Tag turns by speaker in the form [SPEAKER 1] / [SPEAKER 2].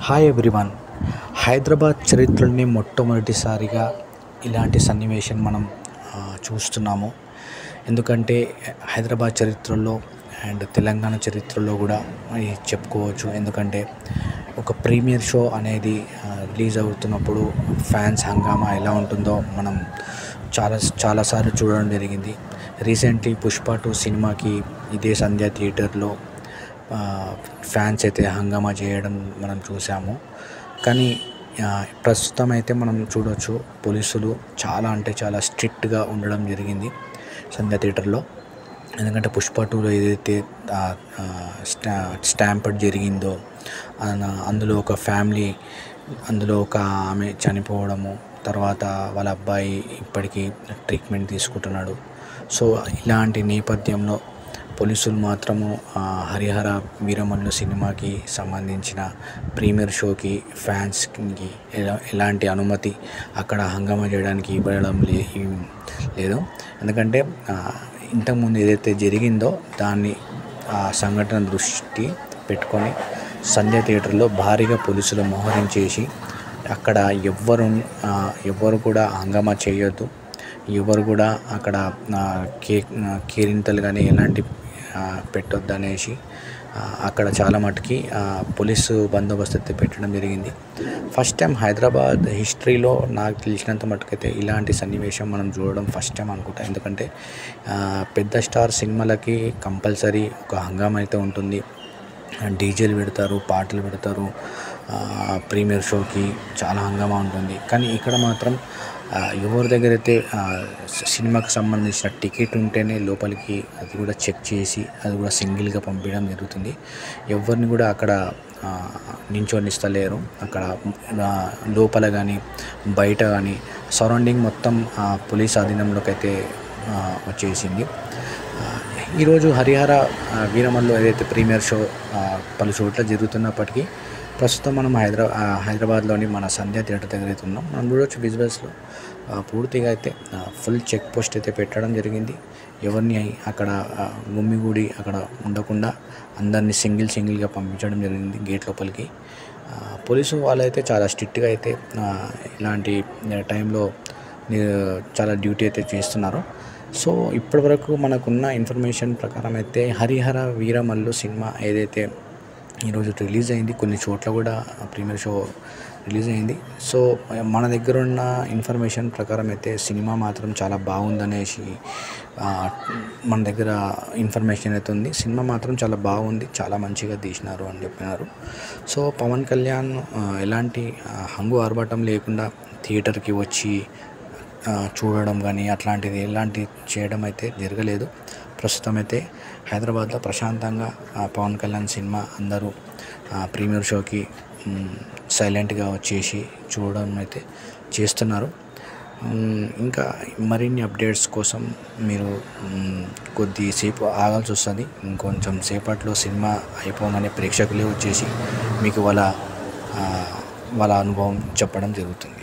[SPEAKER 1] Hi everyone. Hyderabad చరిత్రలోనే మొట్టమొదటిసారిగా ఇలాంటి సన్నివేశం మనం చూస్తున్నాము. ఎందుకంటే హైదరాబాద్ చరిత్రలో అండ్ తెలంగాణ చరిత్రలో కూడా చెప్పుకోవచ్చు. ఎందుకంటే ఒక ప్రీమియర్ షో అనేది రిలీజ్ అవుతున్నప్పుడు ఫ్యాన్స్ హంగామా ఎలా ఉంటుందో మనం చాలాసార్లు చూడడం జరిగింది. రీసెంట్లీ పుష్ప 2 సినిమాకి ఇదే సంధ్య థియేటర్లో ఫ్యాన్స్ అయితే హంగామా చేయడం మనం చూసాము. కానీ ప్రస్తుతం అయితే మనం చూడవచ్చు, పోలీసులు చాలా స్ట్రిక్ట్గా ఉండడం జరిగింది సంధ్య థియేటర్లో. ఎందుకంటే పుష్ప 2లో ఏదైతే స్టాంపడ్ జరిగిందో అందులో ఒక ఫ్యామిలీ, అందులో ఒక ఆమె చనిపోవడము, తర్వాత వాళ్ళ అబ్బాయి ఇప్పటికీ ట్రీట్మెంట్ తీసుకుంటున్నాడు. సో ఇలాంటి నేపథ్యంలో పోలీసులు మాత్రము హరిహర వీరమల్లు సినిమాకి సంబంధించిన ప్రీమియర్ షోకి ఫ్యాన్స్కి ఎలాంటి అనుమతి అక్కడ హంగామా చేయడానికి ఇవ్వడం లేదు. ఎందుకంటే ఇంతకుముందు ఏదైతే జరిగిందో దాన్ని సంఘటన దృష్టి పెట్టుకొని సంధ్య థియేటర్లో భారీగా పోలీసులు మోహరించేసి అక్కడ ఎవ్వరు కూడా హంగామా చేయొద్దు, ఎవరు కూడా అక్కడ కేరింతలు కానీ ఎలాంటి పెట్టొద్దు అనేసి అక్కడ చాలా మటుకి పోలీసు బందోబస్తు అయితే పెట్టడం జరిగింది. ఫస్ట్ టైం హైదరాబాద్ హిస్టరీలో నాకు తెలిసినంత మటుకైతే ఇలాంటి సన్నివేశం మనం చూడడం ఫస్ట్ టైం అనుకుంటా. ఎందుకంటే పెద్ద స్టార్ సినిమాలకి కంపల్సరీ ఒక హంగామా అయితే ఉంటుంది. డీజేలు పెడతారు, పాటలు పెడతారు, ప్రీమియర్ షోకి చాలా హంగామా ఉంటుంది. కానీ ఇక్కడ మాత్రం ఎవరి దగ్గర అయితే సినిమాకి సంబంధించిన టికెట్ ఉంటేనే లోపలికి అది కూడా చెక్ చేసి అది కూడా సింగిల్గా పంపించడం జరుగుతుంది. ఎవరిని కూడా అక్కడ నించోనిస్తలేరు. అక్కడ లోపల కానీ బయట కానీ సరౌండింగ్ మొత్తం పోలీస్ ఆధీనంలోకి అయితే వచ్చేసింది. ఈరోజు హరిహర వీరమల్లు ఏదైతే ప్రీమియర్ షో పలు చోట్ల జరుగుతున్నప్పటికీ ప్రస్తుతం మనం హైదరాబాద్లోని మన సంధ్య థియేటర్ దగ్గర అయితే ఉన్నాం. మనం చూడవచ్చు విజువల్స్లో పూర్తిగా అయితే ఫుల్ చెక్ పోస్ట్ అయితే పెట్టడం జరిగింది. ఎవరిని అక్కడ గుమ్మిగూడి అక్కడ ఉండకుండా అందరినీ సింగిల్గా పంపించడం జరిగింది గేట్ లోపలికి. పోలీసు వాళ్ళైతే చాలా స్ట్రిక్ట్గా అయితే ఇలాంటి టైంలో చాలా డ్యూటీ అయితే చేస్తున్నారు. సో ఇప్పటివరకు మనకున్న ఇన్ఫర్మేషన్ ప్రకారం అయితే హరిహర వీరమల్లు సినిమా ఏదైతే ఈరోజు రిలీజ్ అయింది, కొన్ని చోట్ల కూడా ప్రీమియర్ షో రిలీజ్ అయింది. సో మన దగ్గర ఉన్న ఇన్ఫర్మేషన్ ప్రకారం అయితే సినిమా మాత్రం చాలా బాగుందనేసి మన దగ్గర ఇన్ఫర్మేషన్ అయితే ఉంది. సినిమా మాత్రం చాలా బాగుంది, చాలా మంచిగా తీసినారు అని చెప్పినారు. సో పవన్ కళ్యాణ్ ఎలాంటి హంగు ఆర్భాటం లేకుండా థియేటర్కి వచ్చి చూడడం కానీ అట్లాంటిది ఎలాంటి చేయడం అయితే జరగలేదు. ప్రస్తుతం అయితే హైదరాబాద్లో ప్రశాంతంగా పవన్ కళ్యాణ్ సినిమా అందరూ ప్రీమియర్ షోకి సైలెంట్గా వచ్చేసి చూడడం అయితే చేస్తున్నారు. ఇంకా మరిన్ని అప్డేట్స్ కోసం మీరు కొద్దిసేపు ఆగాల్సి వస్తుంది. ఇంకొంచెం సేపట్లో సినిమా అయిపోగానే ప్రేక్షకులే వచ్చేసి మీకు వాళ్ళ అనుభవం చెప్పడం జరుగుతుంది.